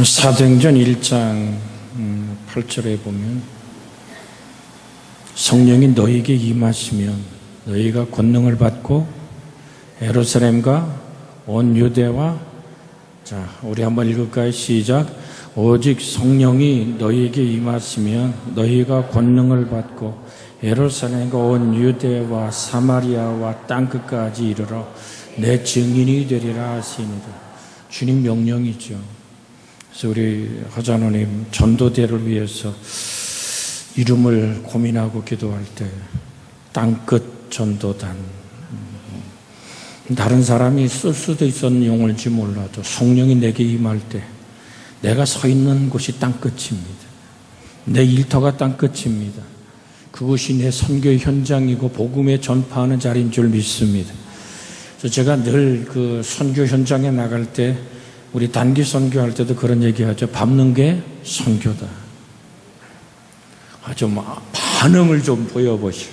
사도행전 1장 8절에 보면 성령이 너희에게 임하시면 너희가 권능을 받고 예루살렘과 온 유대와 우리 한번 읽을까요? 시작. 오직 성령이 너희에게 임하시면 너희가 권능을 받고 예루살렘과 온 유대와 사마리아와 땅끝까지 이르러 내 증인이 되리라 하시니라. 주님 명령이죠. 그래서 우리 허자노님 전도대를 위해서 이름을 고민하고 기도할 때 땅끝 전도단, 다른 사람이 쓸 수도 있었는 용어인지 몰라도 성령이 내게 임할 때 내가 서 있는 곳이 땅끝입니다. 내 일터가 땅끝입니다. 그곳이 내 선교 현장이고 복음의 전파하는 자리인 줄 믿습니다. 그래서 제가 늘 그 선교 현장에 나갈 때 우리 단기 선교할 때도 그런 얘기하죠. 밟는 게 선교다. 좀 반응을 좀 보여보시오.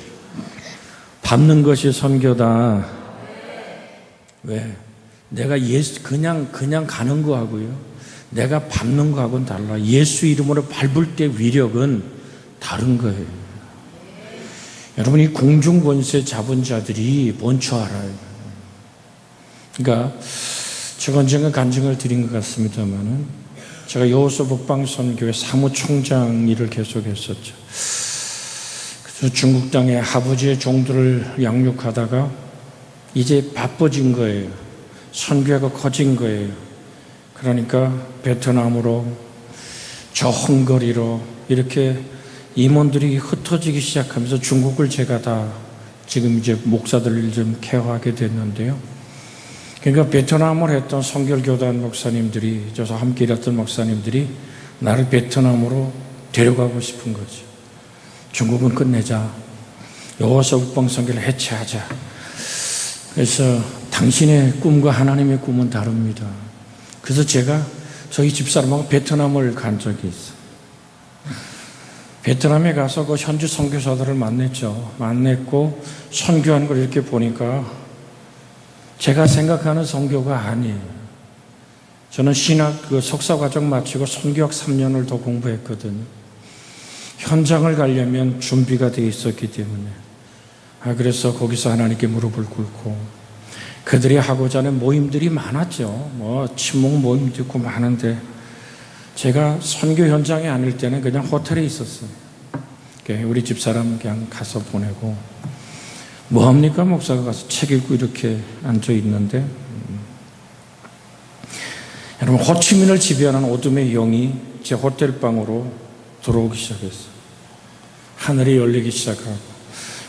밟는 것이 선교다. 왜? 내가 그냥 가는 거하고요, 내가 밟는 거하고는 달라. 예수 이름으로 밟을 때 위력은 다른 거예요. 여러분, 이 공중권세 잡은 자들이 뭔 줄 알아요? 그러니까 제가 언젠가 간증을 드린 것 같습니다만은, 제가 여호수 북방선교회 사무총장 일을 계속했었죠. 그래서 중국 땅에 아버지의 종들을 양육하다가 이제 바빠진 거예요. 선교회가 커진 거예요. 그러니까 베트남으로 저 헝가리로 이렇게 임원들이 흩어지기 시작하면서 중국을 제가 다 지금 이제 목사들을 좀 케어하게 됐는데요. 그러니까 베트남을 했던 성결교단 목사님들이, 저서 함께 일했던 목사님들이 나를 베트남으로 데려가고 싶은 거죠. 중국은 끝내자. 여호수 북방선교를 해체하자. 그래서 당신의 꿈과 하나님의 꿈은 다릅니다. 그래서 제가 저희 집사람하고 베트남을 간 적이 있어요. 베트남에 가서 그 현지 선교사들을 만났죠. 만났고 선교하는 걸 이렇게 보니까 제가 생각하는 선교가 아니에요. 저는 신학 석사 과정 마치고 선교학 3년을 더 공부했거든요. 현장을 가려면 준비가 되어 있었기 때문에. 그래서 거기서 하나님께 무릎을 꿇고, 그들이 하고자 하는 모임들이 많았죠. 친목 모임도 있고 많은데, 제가 선교 현장에 아닐 때는 그냥 호텔에 있었어요. 우리 집사람 그냥 가서 보내고, 뭐합니까? 목사가 가서 책 읽고 이렇게 앉아 있는데, 여러분, 호치민을 지배하는 어둠의 영이 제 호텔방으로 들어오기 시작했어요. 하늘이 열리기 시작하고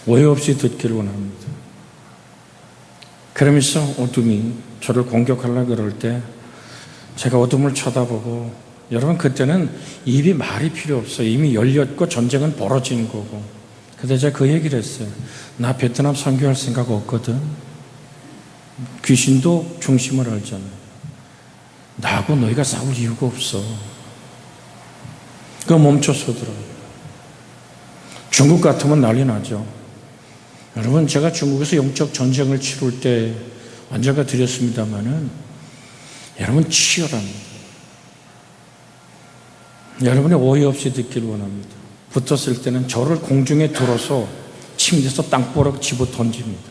오해 없이 듣기를 원합니다. 그러면서 어둠이 저를 공격하려고 그럴 때 제가 어둠을 쳐다보고, 여러분, 그때는 입이 말이 필요 없어요. 이미 열렸고 전쟁은 벌어진 거고. 그때 제가 그 얘기를 했어요. 나 베트남 선교할 생각 없거든. 귀신도 중심을 알잖아요. 나하고 너희가 싸울 이유가 없어. 그거 멈춰서더라고요. 중국 같으면 난리 나죠. 여러분, 제가 중국에서 영적 전쟁을 치룰 때 언젠가 드렸습니다마는, 여러분, 치열합니다. 여러분의 오해 없이 듣기를 원합니다. 붙었을 때는 저를 공중에 들어서 침대에서 땅보락 집어 던집니다.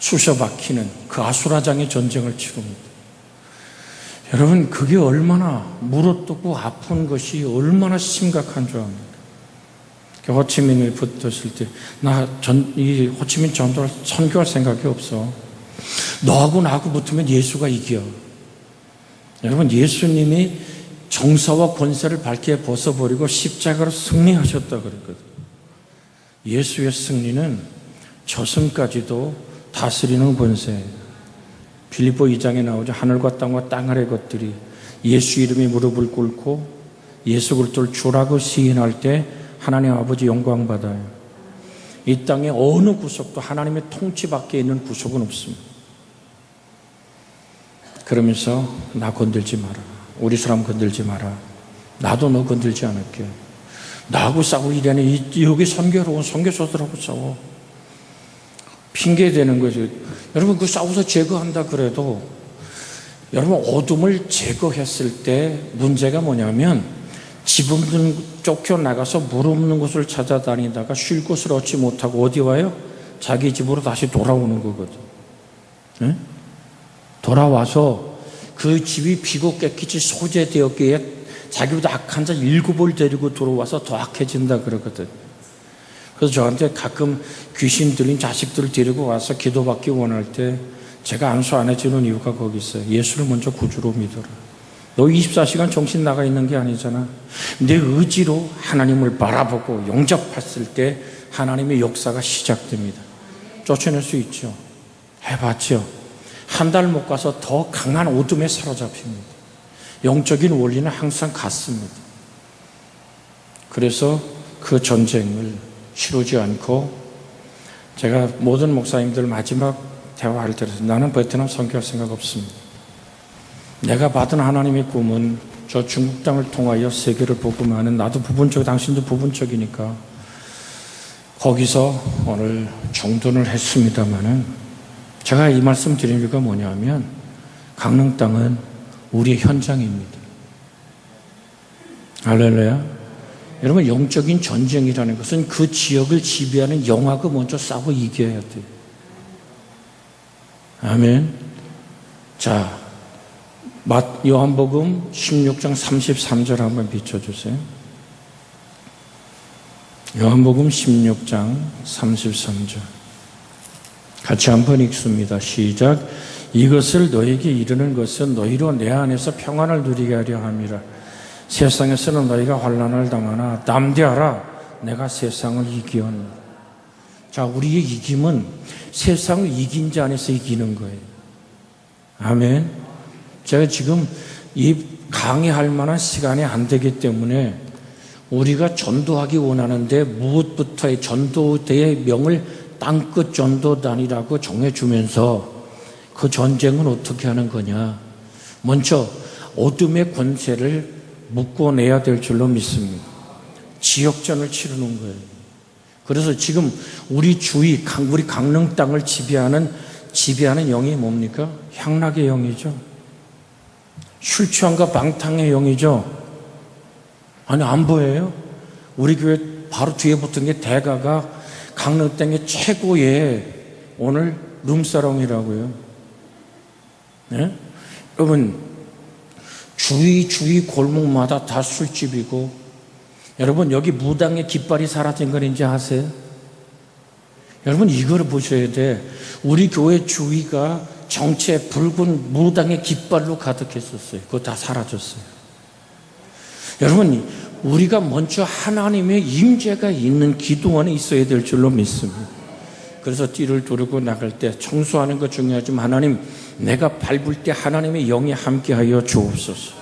쑤셔 박히는 그 아수라장의 전쟁을 치릅니다. 여러분, 그게 얼마나 물어뜯고 아픈 것이 얼마나 심각한 줄 압니까? 호치민에 붙었을 때, 이 호치민 전도를 선교할 생각이 없어. 너하고 나하고 붙으면 예수가 이겨. 여러분, 예수님이 정사와 권세를 밝게 벗어버리고 십자가로 승리하셨다 그랬거든요. 예수의 승리는 저승까지도 다스리는 권세예요. 빌립보 2장에 나오죠. 하늘과 땅과 땅 아래 것들이 예수 이름에 무릎을 꿇고 예수 그리스도를 주라고 시인할 때 하나님 아버지 영광 받아요. 이 땅의 어느 구석도 하나님의 통치 밖에 있는 구석은 없습니다. 그러면서 나 건들지 마라. 우리 사람 건들지 마라. 나도 너 건들지 않을게. 나하고 싸울 일이 아니야. 여기 선교로 온 선교사들하고 싸워. 핑계대는 거죠. 여러분, 그 싸워서 제거한다 그래도 여러분, 어둠을 제거했을 때 문제가 뭐냐면 집 없는 쫓겨나가서 물 없는 곳을 찾아다니다가 쉴 곳을 얻지 못하고 어디 와요? 자기 집으로 다시 돌아오는 거거든. 네? 돌아와서 그 집이 비고 깨끗이 소재되었기에 자기보다 악한 자 7을 데리고 들어와서 더 악해진다 그러거든. 그래서 저한테 가끔 귀신 들린 자식들을 데리고 와서 기도받기 원할 때 제가 안수 안 해주는 이유가 거기 있어요. 예수를 먼저 구주로 믿어라. 너 24시간 정신 나가 있는 게 아니잖아. 내 의지로 하나님을 바라보고 영접했을 때 하나님의 역사가 시작됩니다. 쫓아낼 수 있죠. 해봤죠. 한 달 못 가서 더 강한 어둠에 사로잡힙니다. 영적인 원리는 항상 같습니다. 그래서 그 전쟁을 치르지 않고, 제가 모든 목사님들 마지막 대화할 때 나는 베트남 선교할 생각 없습니다. 내가 받은 하나님의 꿈은 저 중국 땅을 통하여 세계를 복음하는, 나도 부분적, 당신도 부분적이니까 거기서 오늘 정돈을 했습니다마는, 제가 이 말씀 드린 이유가 뭐냐면 강릉 땅은 우리의 현장입니다. 할렐루야. 여러분, 영적인 전쟁이라는 것은 그 지역을 지배하는 영하고 먼저 싸워 이겨야 돼요. 아멘. 자, 요한복음 16장 33절 한번 비춰주세요. 요한복음 16장 33절 같이 한번 읽습니다. 시작. 이것을 너에게 이르는 것은 너희로 내 안에서 평안을 누리게 하려 함이라. 세상에서는 너희가 환난을 당하나 담대하라, 내가 세상을 이기었노라. 자, 우리의 이김은 세상을 이긴 자 안에서 이기는 거예요. 아멘. 제가 지금 이 강의할 만한 시간이 안 되기 때문에 우리가 전도하기 원하는데 무엇부터의 전도대의 명을 땅끝 전도단이라고 정해주면서 그 전쟁은 어떻게 하는 거냐. 먼저 어둠의 권세를 묶어내야 될 줄로 믿습니다. 지역전을 치르는 거예요. 그래서 지금 우리 주위, 우리 강릉 땅을 지배하는 영이 뭡니까? 향락의 영이죠. 술 취함과 방탕의 영이죠. 아니, 안 보여요? 우리 교회 바로 뒤에 붙은 게 대가가 강릉 땅의 최고의 오늘 룸사롱이라고요. 네? 여러분, 주위 골목마다 다 술집이고, 여러분, 여기 무당의 깃발이 사라진 건 이제 아세요? 여러분, 이걸 보셔야 돼. 우리 교회 주위가 정체 붉은 무당의 깃발로 가득했었어요. 그거 다 사라졌어요. 여러분, 우리가 먼저 하나님의 임재가 있는 기도원에 있어야 될 줄로 믿습니다. 그래서 띠를 두르고 나갈 때 청소하는 거 중요하지만, 하나님, 내가 밟을 때 하나님의 영이 함께하여 주옵소서.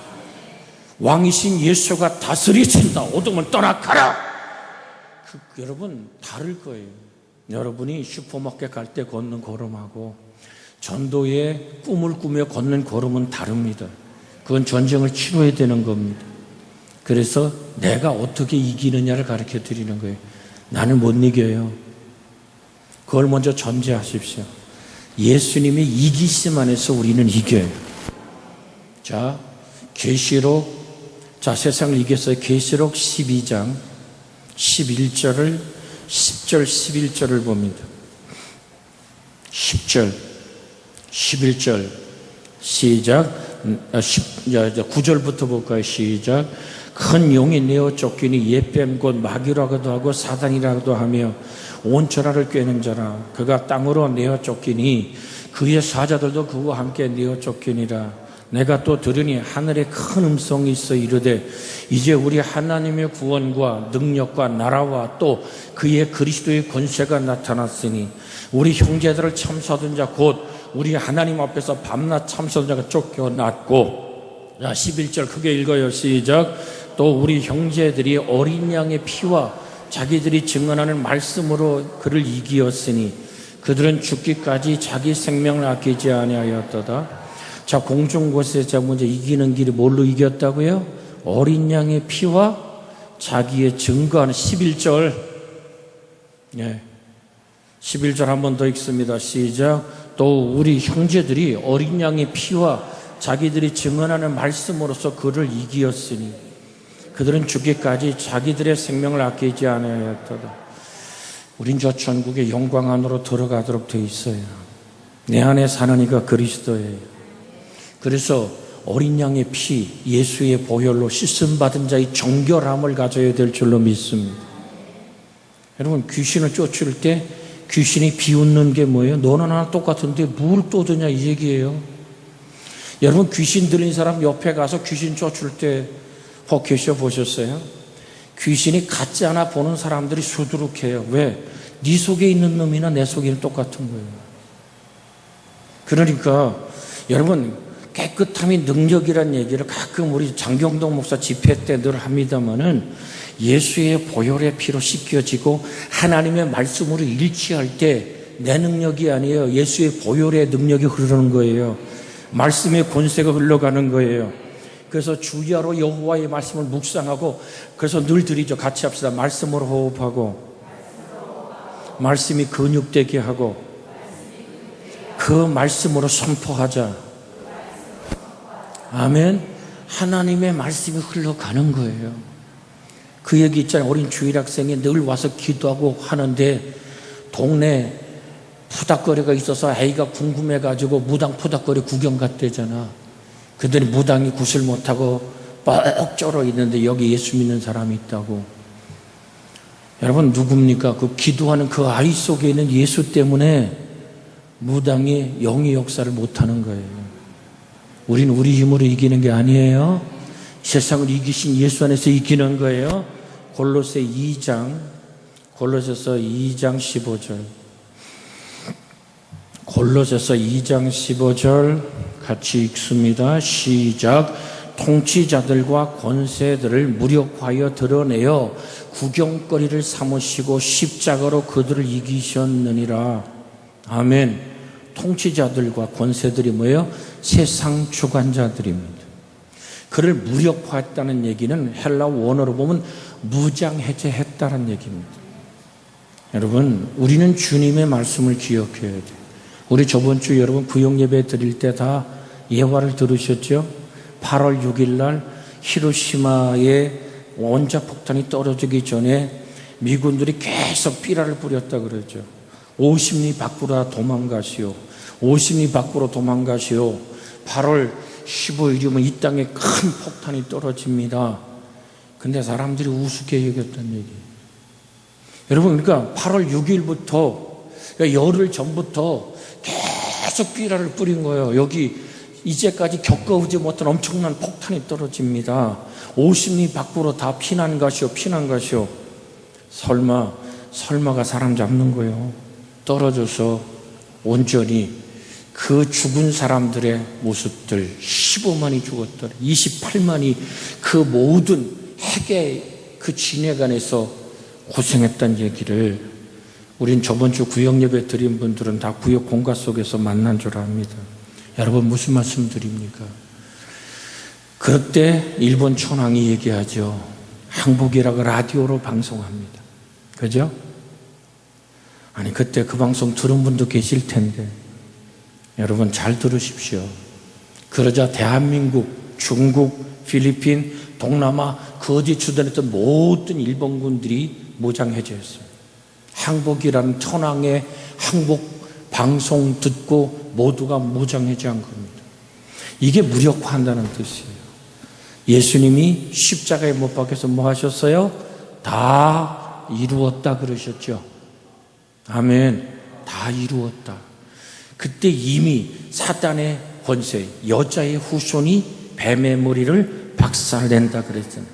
왕이신 예수가 다스리신다. 어둠을 떠나가라. 여러분, 다를 거예요. 여러분이 슈퍼마켓 갈 때 걷는 걸음하고 전도의 꿈을 꾸며 걷는 걸음은 다릅니다. 그건 전쟁을 치러야 되는 겁니다. 그래서 내가 어떻게 이기느냐를 가르쳐 드리는 거예요. 나는 못 이겨요. 그걸 먼저 전제하십시오. 예수님의 이기심 안에서 우리는 이겨요. 자, 계시록, 자, 세상을 이겼어요. 계시록 12장 11절을 10절 11절을 봅니다. 10절 11절 시작. 9절부터 볼까요? 시작. 큰 용이 내어 쫓기니 옛뱀 곧 마귀라고도 하고 사단이라고도 하며 온 천하를 꿰는 자라. 그가 땅으로 내어 쫓기니 그의 사자들도 그와 함께 내어 쫓기니라. 내가 또 들으니 하늘에 큰 음성이 있어 이르되 이제 우리 하나님의 구원과 능력과 나라와 또 그의 그리스도의 권세가 나타났으니 우리 형제들을 참사던 자 곧 우리 하나님 앞에서 밤낮 참사던 자가 쫓겨났고. 자, 11절 크게 읽어요. 시작. 또 우리 형제들이 어린 양의 피와 자기들이 증언하는 말씀으로 그를 이기었으니 그들은 죽기까지 자기 생명을 아끼지 아니하였도다. 자, 공중곳에 자, 먼저 이기는 길이 뭘로 이겼다고요? 어린 양의 피와 자기의 증거하는 11절. 예. 11절 한 번 더 읽습니다. 시작. 또 우리 형제들이 어린 양의 피와 자기들이 증언하는 말씀으로서 그를 이기었으니 그들은 죽기까지 자기들의 생명을 아끼지 않았도다. 우린 저 천국의 영광 안으로 들어가도록 되어 있어요. 내 안에 사는 이가 그리스도예요. 그래서 어린 양의 피, 예수의 보혈로 씻음받은 자의 정결함을 가져야 될 줄로 믿습니다. 여러분, 귀신을 쫓을 때 귀신이 비웃는 게 뭐예요? 너나 나나 똑같은데 뭘 또 드냐 이 얘기예요. 여러분, 귀신 들린 사람 옆에 가서 귀신 쫓을 때 혹 계셔 보셨어요? 귀신이 같지 않아 보는 사람들이 수두룩해요. 왜? 네 속에 있는 놈이나 내 속에 있는 똑같은 거예요. 그러니까 여러분, 깨끗함이 능력이란 얘기를 가끔 우리 장경동 목사 집회 때 늘 합니다마는 예수의 보혈의 피로 씻겨지고 하나님의 말씀으로 일치할 때 내 능력이 아니에요. 예수의 보혈의 능력이 흐르는 거예요. 말씀의 권세가 흘러가는 거예요. 그래서 주야로 여호와의 말씀을 묵상하고, 그래서 늘 드리죠. 같이 합시다. 말씀으로 호흡하고, 말씀이 근육되게 하고, 그 말씀으로 선포하자. 아멘. 하나님의 말씀이 흘러가는 거예요. 그 얘기 있잖아요. 어린 주일학생이 늘 와서 기도하고 하는데 동네 푸닥거리가 있어서 아이가 궁금해가지고 무당 푸닥거리 구경 갔대잖아. 그들이 무당이 굿을 못하고 뻑 쩔어 있는데 여기 예수 믿는 사람이 있다고. 여러분, 누굽니까? 그 기도하는 그 아이 속에 있는 예수 때문에 무당이 영의 역사를 못하는 거예요. 우린 우리 힘으로 이기는 게 아니에요. 세상을 이기신 예수 안에서 이기는 거예요. 골로새 2장, 골로새서 2장 15절. 골로새서 2장 15절 같이 읽습니다. 시작. 통치자들과 권세들을 무력하여 드러내어 구경거리를 삼으시고 십자가로 그들을 이기셨느니라. 아멘. 통치자들과 권세들이 뭐예요? 세상 주관자들입니다. 그를 무력화했다는 얘기는 헬라 원어로 보면 무장해제했다는 얘기입니다. 여러분, 우리는 주님의 말씀을 기억해야 돼요. 우리 저번 주 여러분 구역예배 드릴 때 다 예화를 들으셨죠? 8월 6일 날 히로시마에 원자폭탄이 떨어지기 전에 미군들이 계속 삐라를 뿌렸다 그러죠. 50리 밖으로 도망가시오. 50리 밖으로 도망가시오. 8월 15일이면 이 땅에 큰 폭탄이 떨어집니다. 근데 사람들이 우습게 여겼다는 얘기예요. 여러분, 그러니까 8월 6일부터, 그러니까 열흘 전부터 계속 삐라를 뿌린 거예요. 여기 이제까지 겪어오지 못한 엄청난 폭탄이 떨어집니다. 50리 밖으로 다 피난 가시오, 피난 가시오. 설마가 사람 잡는 거예요. 떨어져서 온전히 그 죽은 사람들의 모습들, 15만이 죽었더라, 28만이 그 모든 핵의 그 진해관에서 고생했다는 얘기를 우린 저번 주 구역 예배 드린 분들은 다 구역 공가 속에서 만난 줄 압니다. 여러분, 무슨 말씀 드립니까? 그때 일본 천황이 얘기하죠. 항복이라고 라디오로 방송합니다. 그죠? 아니, 그때 그 방송 들은 분도 계실 텐데 여러분 잘 들으십시오. 그러자 대한민국, 중국, 필리핀, 동남아 그 어디 주둔했던 모든 일본군들이 무장해제했어요. 항복이라는 천황의 항복 방송 듣고 모두가 무장해제한 겁니다. 이게 무력화한다는 뜻이에요. 예수님이 십자가에 못 박혀서 뭐 하셨어요? 다 이루었다 그러셨죠. 아멘. 다 이루었다. 그때 이미 사단의 권세, 여자의 후손이 뱀의 머리를 박살낸다 그랬잖아요.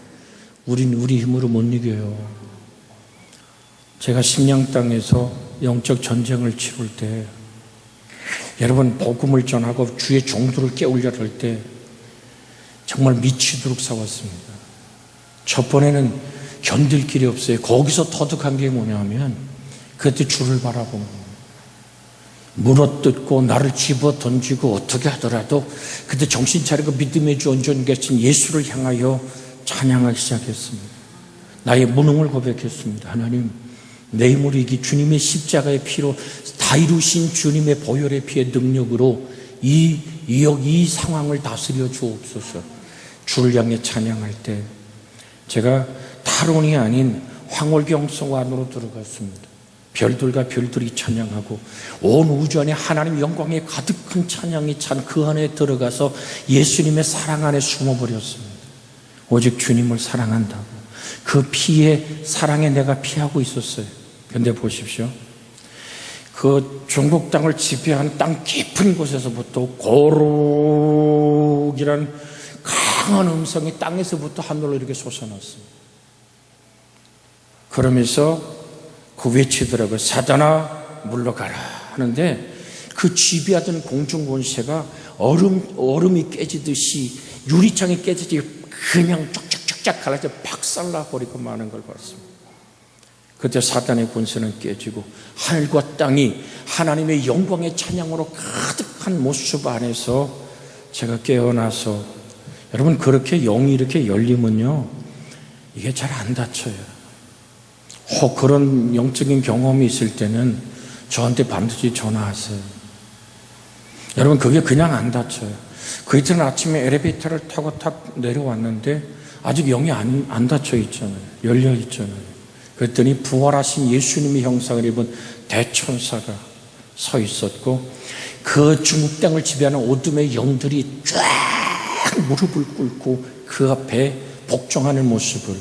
우린 우리 힘으로 못 이겨요. 제가 심령 땅에서 영적 전쟁을 치룰 때, 여러분 복음을 전하고 주의 종들을 깨우려 할 때 정말 미치도록 싸웠습니다. 첫 번에는 견딜 길이 없어요. 거기서 터득한 게 뭐냐면 그때 주를 바라본 거예요. 물어뜯고 나를 집어 던지고 어떻게 하더라도 그때 정신 차리고 믿음의 주 온전히 계신 예수를 향하여 찬양하기 시작했습니다. 나의 무능을 고백했습니다. 하나님, 내 힘으로 이기 주님의 십자가의 피로 다 이루신 주님의 보혈의 피의 능력으로 이 상황을 다스려 주옵소서. 주를 향해 찬양할 때 제가 타론이 아닌 황홀경성 안으로 들어갔습니다. 별들과 별들이 찬양하고 온 우주 안에 하나님 영광에 가득한 찬양이 찬 그 안에 들어가서 예수님의 사랑 안에 숨어버렸습니다. 오직 주님을 사랑한다고 그 피에 사랑에 내가 피하고 있었어요. 그런데 보십시오, 그 중국 땅을 지배한 땅 깊은 곳에서부터 고룩이란 강한 음성이 땅에서부터 하늘로 이렇게 솟아났습니다. 그러면서 그 외치더라고요. 사단아 물러가라 하는데 그 지배하던 공중 권세가 얼음이 깨지듯이 유리창이 깨지듯이 그냥 쫙쫙쫙쫙 갈라져 박살나 버리고 마는 걸 봤습니다. 그때 사단의 권세는 깨지고 하늘과 땅이 하나님의 영광의 찬양으로 가득한 모습 안에서 제가 깨어나서, 여러분 그렇게 영이 이렇게 열리면요 이게 잘 안 닫혀요. 혹 그런 영적인 경험이 있을 때는 저한테 반드시 전화하세요. 여러분 그게 그냥 안 닫혀요. 그 이튿 아침에 엘리베이터를 타고 탁 내려왔는데 아직 영이 안 닫혀 있잖아요. 열려 있잖아요. 그랬더니 부활하신 예수님의 형상을 입은 대천사가 서 있었고 그 중국 땅을 지배하는 어둠의 영들이 쫙 무릎을 꿇고 그 앞에 복종하는 모습을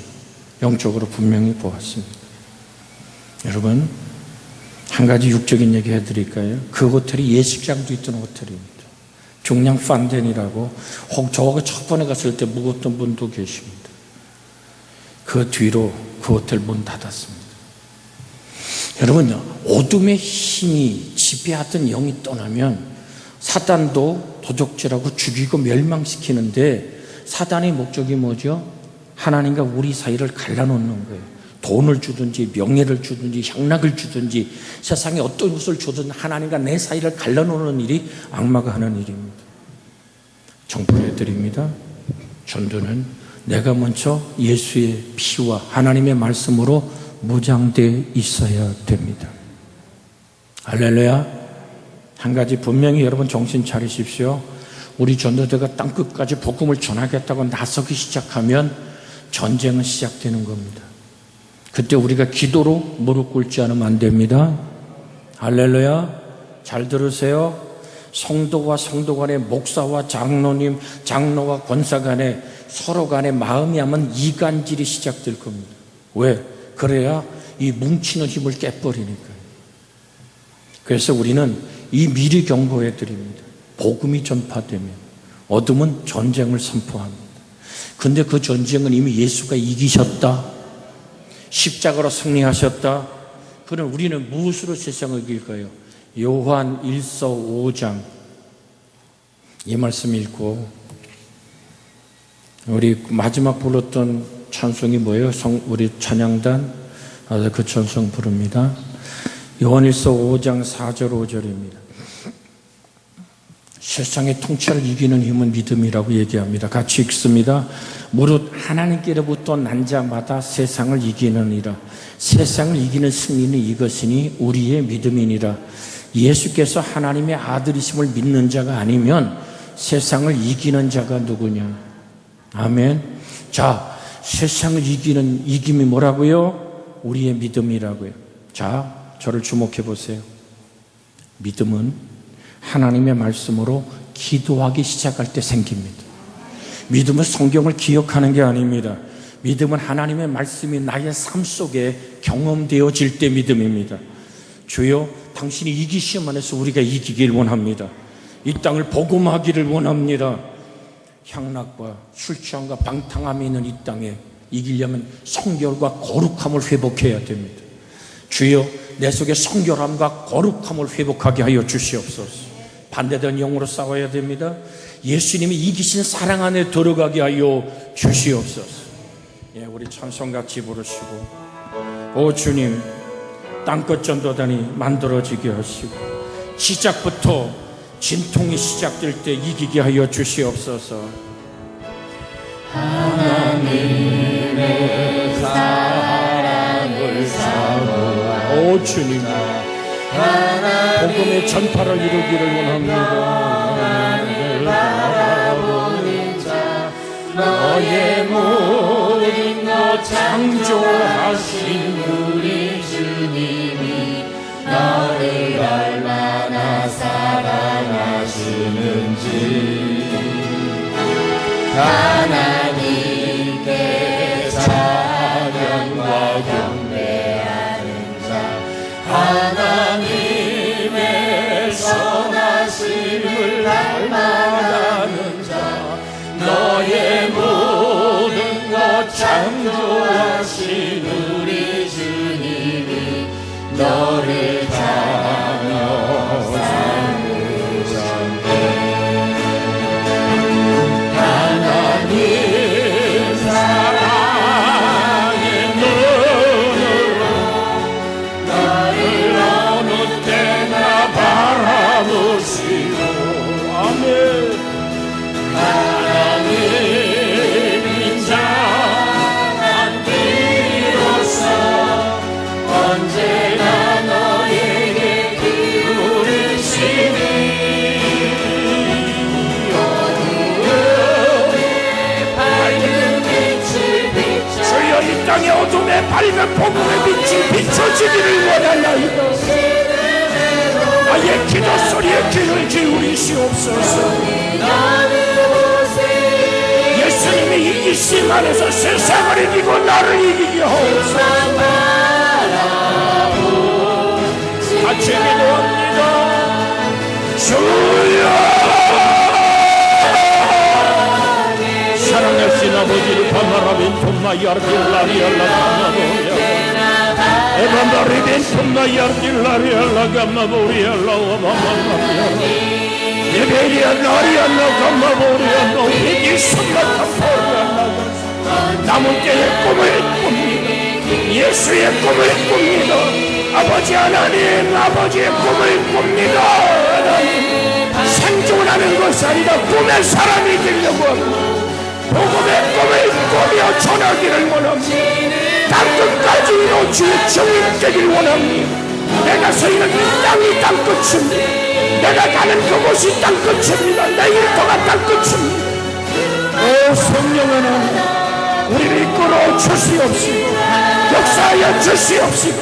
영적으로 분명히 보았습니다. 여러분 한 가지 육적인 얘기 해드릴까요? 그 호텔이 예식장도 있던 호텔입니다. 중량 판덴이라고, 혹 저하고 첫 번에 갔을 때 묵었던 분도 계십니다. 그 뒤로 그 호텔 문 닫았습니다. 여러분 어둠의 힘이 지배하던 영이 떠나면 사단도 도적질하고 죽이고 멸망시키는데 사단의 목적이 뭐죠? 하나님과 우리 사이를 갈라놓는 거예요. 돈을 주든지 명예를 주든지 향락을 주든지 세상에 어떤 것을 주든 하나님과 내 사이를 갈라놓는 일이 악마가 하는 일입니다. 정부해드립니다. 전도는 내가 먼저 예수의 피와 하나님의 말씀으로 무장되어 있어야 됩니다. 할렐루야. 한 가지 분명히 여러분 정신 차리십시오. 우리 전도대가 땅끝까지 복음을 전하겠다고 나서기 시작하면 전쟁은 시작되는 겁니다. 그때 우리가 기도로 무릎 꿇지 않으면 안 됩니다. 할렐루야. 잘 들으세요. 성도와 성도 간에, 목사와 장로님, 장로와 권사 간에 서로 간에 마음이 하면 이간질이 시작될 겁니다. 왜? 그래야 이 뭉치는 힘을 깨버리니까요. 그래서 우리는 이 미리 경고해 드립니다. 복음이 전파되면 어둠은 전쟁을 선포합니다. 근데 그 전쟁은 이미 예수가 이기셨다, 십자가로 승리하셨다. 그럼 우리는 무엇으로 세상을 이길까요? 요한 1서 5장 이 말씀 읽고 우리 마지막 불렀던 찬송이 뭐예요? 우리 찬양단 그 찬송 부릅니다. 요한 1서 5장 4절 5절입니다. 세상의 통치를 이기는 힘은 믿음이라고 얘기합니다. 같이 읽습니다. 무릇 하나님께로부터 난 자마다 세상을 이기느니라. 세상을 이기는 승리는 이것이니 우리의 믿음이니라. 예수께서 하나님의 아들이심을 믿는 자가 아니면 세상을 이기는 자가 누구냐? 아멘. 자, 세상을 이기는 이김이 뭐라고요? 우리의 믿음이라고요. 자, 저를 주목해 보세요. 믿음은 하나님의 말씀으로 기도하기 시작할 때 생깁니다. 믿음은 성경을 기억하는 게 아닙니다. 믿음은 하나님의 말씀이 나의 삶 속에 경험되어질 때 믿음입니다. 주여, 당신이 이기시험 안에서 우리가 이기길 원합니다. 이 땅을 복음하기를 원합니다. 향락과 술 취함과 방탕함이 있는 이 땅에 이기려면 성결과 거룩함을 회복해야 됩니다. 주여, 내 속에 성결함과 거룩함을 회복하게 하여 주시옵소서. 반대된 영으로 싸워야 됩니다. 예수님이 이기신 사랑 안에 들어가게 하여 주시옵소서. 예, 우리 찬송같이 부르시고, 오 주님, 땅끝 전도단이 만들어지게 하시고 시작부터 진통이 시작될 때 이기게 하여 주시옵소서. 하나님의 사랑을 사모하 오 주님, 복음의 전파를 이루기를 원합니다. 너의 모든 것 창조하신 우리 주님이 너를 얼마나 사랑하시는지 하나님께 찬양과 경배하는 자 하나님의 선하심을 닮아가는 자 너의 모든 것 창조하신 우리 주님이 너를 다며 삼으셨네 하나님 사랑의 눈으로 너를 어느 때나 바라보시고 아멘 하나님 인자한 비로소 언제나 너에게 기울이시니 어둠의 밝은 빛을 비춰 주여 이 땅의 어둠에 밝은 복음의 빛이 비춰지기를 원하나이다 나의 기도 소리에 귀를 기울이시옵소서 예수님이 이기심 안에서 세상을 이기고 나를 이기게 하옵소서 같이 기도합니다 주여 사랑하신 아버지를 바마라빈 톰마이아르딜라리알라 감나보리야 에반바리빈 톰마이아르딜라리알라 감나보리알라 와마마마리야 예베리아 나리알라 감나보리알라 위기 손마탐포리알라 남은 때의 꿈을 꿉니다 예수의 꿈을 꿉니다 아버지 하나님 아버지의 꿈을 꿉니다 하나님 생존하는 것이 아니라 꿈의 사람이 되려고 합니다 복음의 꿈을 꾸며 전하기를 원합니다 땅끝까지 이루 주의 정의 되길 원합니다 내가 서 있는 이 땅이 땅끝입니다 내가 가는 그곳이 땅끝입니다 내 일터가 땅끝입니다 오 성령 하나님 우리를 이끌어 주시옵시고 역사하여 주시옵시고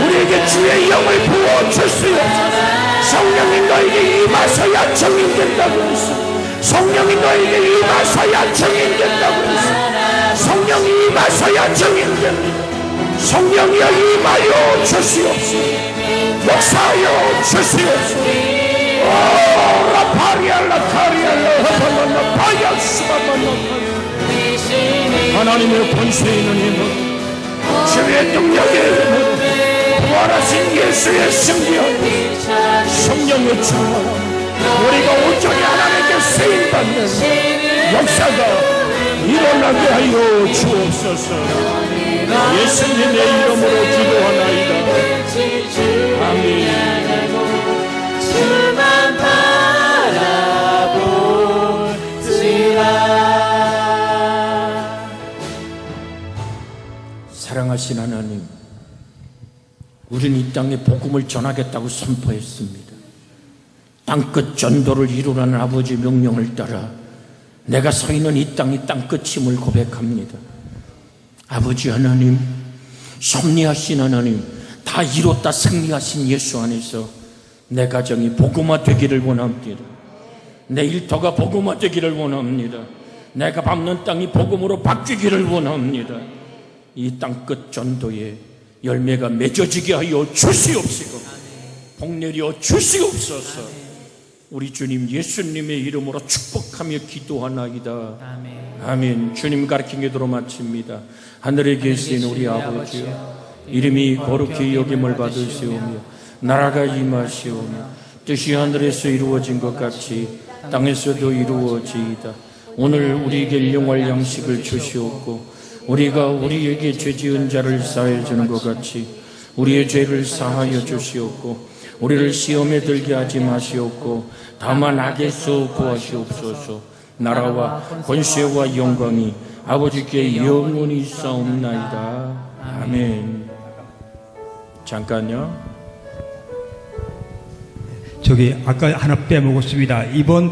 우리에게 주의 영을 부어 주시옵소서 성령이 너에게 임하셔야 정인된다고 했어 성령이 너에게 임하셔야 정인된다고 했어 성령이 임하셔야 정인됩니다 성령이여 임하여 주시옵소서 역사하여 주시옵소서 오 라파리알라 카리알라 하발라나 파야수바바나 하나님의 권세 있는 힘은 주의 능력의 힘은 부활하신 예수의 승리하고 성령의 충만함 우리가 온전히 하나님께 쓰임받는 역사가 일어나게 하여 주옵소서 예수님의 이름으로 기도하나이다 아멘 주만 바라보지라 사랑하신 하나님 우리는 이 땅에 복음을 전하겠다고 선포했습니다 땅끝 전도를 이루라는 아버지 명령을 따라 내가 서 있는 이 땅이 땅끝임을 고백합니다 아버지 하나님 섭리하신 하나님 다 이뤘다 승리하신 예수 안에서 내 가정이 복음화 되기를 원합니다 내 일터가 복음화 되기를 원합니다 내가 밟는 땅이 복음으로 바뀌기를 원합니다 이 땅끝 전도에 열매가 맺어지게 하여 주시옵시고 복내려 주시옵소서 우리 주님 예수님의 이름으로 축복하며 기도하나이다 아멘 주님 가르친 기도로 마칩니다 하늘에 계신 우리 아버지여 이름이 거룩히 여김을 받으시오며 나라가 임하시오며 뜻이 하늘에서 이루어진 것 같이 땅에서도 이루어지이다 오늘 우리에게 일용할 양식을 주시옵고 우리가 우리에게 죄지은 자를 사하여 주는 것 같이 우리의 죄를 사하여 주시옵고 우리를 시험에 들게 하지 마시옵고 다만 악에서 구하시옵소서 나라와 권세와 영광이 아버지께 영원히 있사옵나이다 아멘 잠깐요 저기 아까 하나 빼먹었습니다. 이번